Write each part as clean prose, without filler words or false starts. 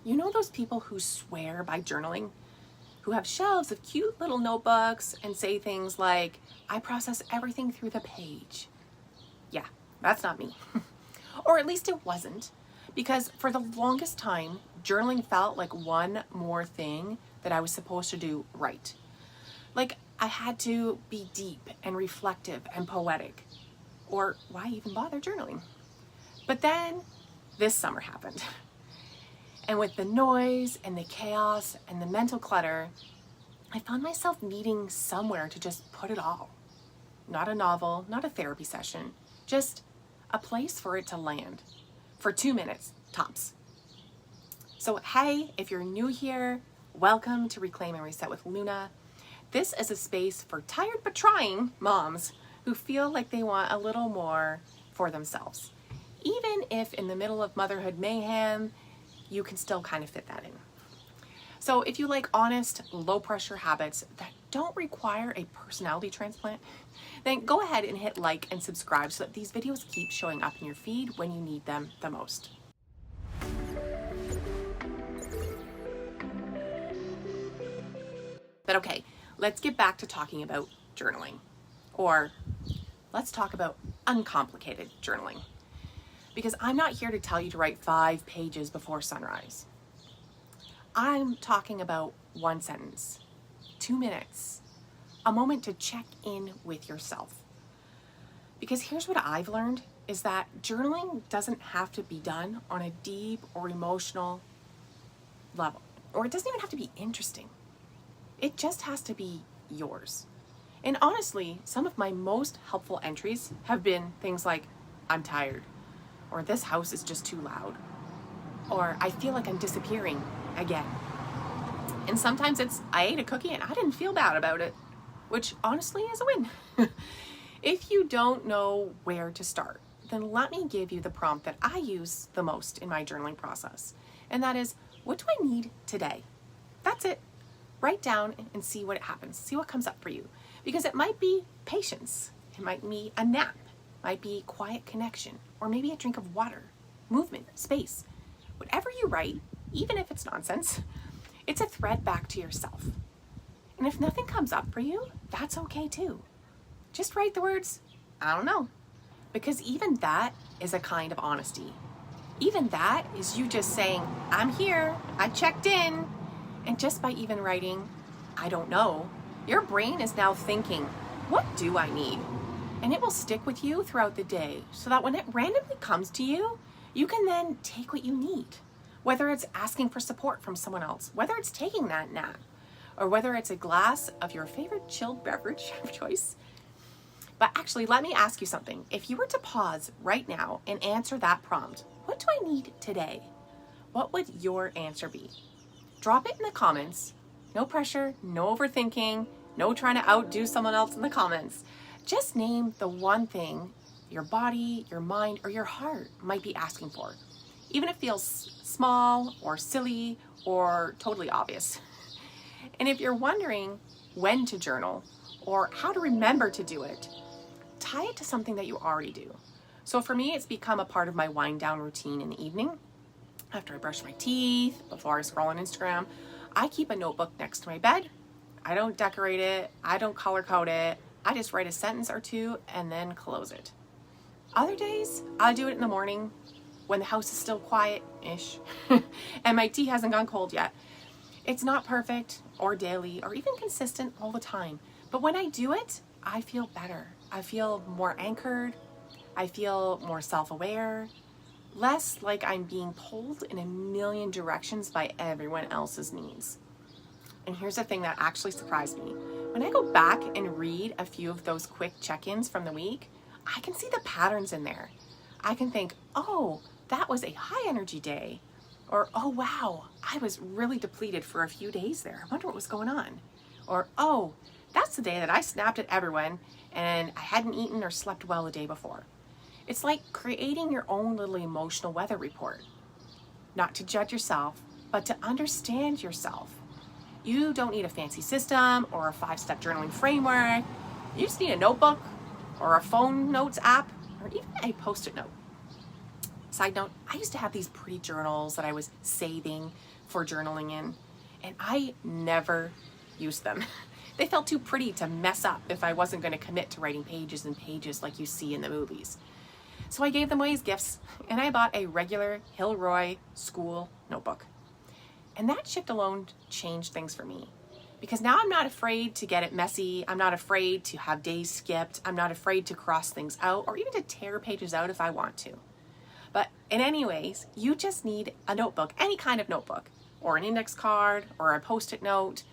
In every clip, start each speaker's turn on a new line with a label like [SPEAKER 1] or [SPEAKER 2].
[SPEAKER 1] You know those people who swear by journaling? Who have shelves of cute little notebooks and say things like, I process everything through the page. Yeah, that's not me. Or at least it wasn't. Because for the longest time, journaling felt like one more thing that I was supposed to do right. Like I had to be deep and reflective and poetic. Or why even bother journaling? But then this summer happened. And with the noise and the chaos and the mental clutter, I found myself needing somewhere to just put it all. Not a novel, not a therapy session, just a place for it to land. For 2 minutes, tops. So hey, if you're new here, welcome to Reclaim and Reset with Luna. This is a space for tired but trying moms who feel like they want a little more for themselves. Even if in the middle of motherhood mayhem, you can still kind of fit that in. So if you like honest, low pressure habits that don't require a personality transplant, then go ahead and hit like and subscribe so that these videos keep showing up in your feed when you need them the most. But okay, let's get back to talking about journaling. Or let's talk about uncomplicated journaling. Because I'm not here to tell you to write 5 pages before sunrise. I'm talking about 1 sentence, 2 minutes, a moment to check in with yourself. Because here's what I've learned is that journaling doesn't have to be done on a deep or emotional level, or it doesn't even have to be interesting. It just has to be yours. And honestly, some of my most helpful entries have been things like, I'm tired, or this house is just too loud, or I feel like I'm disappearing again. And sometimes it's, I ate a cookie and I didn't feel bad about it, which honestly is a win. If you don't know where to start, then let me give you the prompt that I use the most in my journaling process. And that is, what do I need today? That's it. Write down and see what happens. See what comes up for you. Because it might be patience. It might be a nap. Might be quiet connection, or maybe a drink of water, movement, space. Whatever you write, even if it's nonsense, it's a thread back to yourself. And if nothing comes up for you, that's okay too. Just write the words, I don't know. Because even that is a kind of honesty. Even that is you just saying, I'm here, I checked in. And just by even writing, I don't know, your brain is now thinking, what do I need? And it will stick with you throughout the day so that when it randomly comes to you, you can then take what you need. Whether it's asking for support from someone else, whether it's taking that nap, or whether it's a glass of your favorite chilled beverage of choice. But actually, let me ask you something. If you were to pause right now and answer that prompt, what do I need today? What would your answer be? Drop it in the comments. No pressure, no overthinking, no trying to outdo someone else in the comments. Just name the one thing your body, your mind, or your heart might be asking for. Even if it feels small or silly or totally obvious. And if you're wondering when to journal or how to remember to do it, tie it to something that you already do. So for me, it's become a part of my wind down routine in the evening. After I brush my teeth, before I scroll on Instagram, I keep a notebook next to my bed. I don't decorate it. I don't color code it. I just write a sentence or two and then close it. Other days, I'll do it in the morning when the house is still quiet-ish and my tea hasn't gone cold yet. It's not perfect or daily or even consistent all the time, but when I do it, I feel better. I feel more anchored. I feel more self-aware, less like I'm being pulled in a million directions by everyone else's needs. And here's the thing that actually surprised me. When I go back and read a few of those quick check-ins from the week, I can see the patterns in there. I can think, oh, that was a high energy day. Or, oh, wow, I was really depleted for a few days there. I wonder what was going on. Or, oh, that's the day that I snapped at everyone and I hadn't eaten or slept well the day before. It's like creating your own little emotional weather report. Not to judge yourself, but to understand yourself. You don't need a fancy system or a 5-step journaling framework. You just need a notebook or a phone notes app or even a Post-it note. Side note, I used to have these pretty journals that I was saving for journaling in, and I never used them. They felt too pretty to mess up if I wasn't going to commit to writing pages and pages like you see in the movies. So I gave them away as gifts, and I bought a regular Hilroy school notebook. And that shift alone changed things for me, because now I'm not afraid to get it messy. I'm not afraid to have days skipped. I'm not afraid to cross things out or even to tear pages out if I want to. But in any ways, you just need a notebook, any kind of notebook, or an index card or a Post-it note.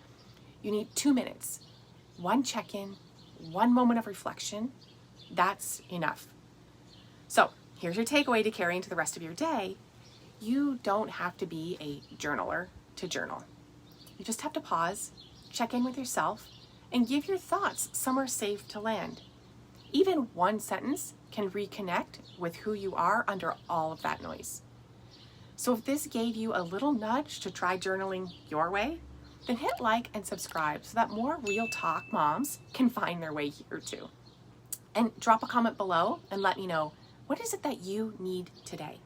[SPEAKER 1] You need 2 minutes, one check-in, one moment of reflection. That's enough. So here's your takeaway to carry into the rest of your day. You don't have to be a journaler to journal. You just have to pause, check in with yourself, and give your thoughts somewhere safe to land. Even one sentence can reconnect with who you are under all of that noise. So if this gave you a little nudge to try journaling your way, then hit like and subscribe so that more Real Talk moms can find their way here too. And drop a comment below and let me know, what is it that you need today?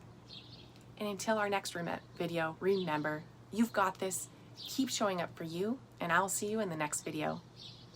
[SPEAKER 1] And until our next video, remember, you've got this. Keep showing up for you, and I'll see you in the next video.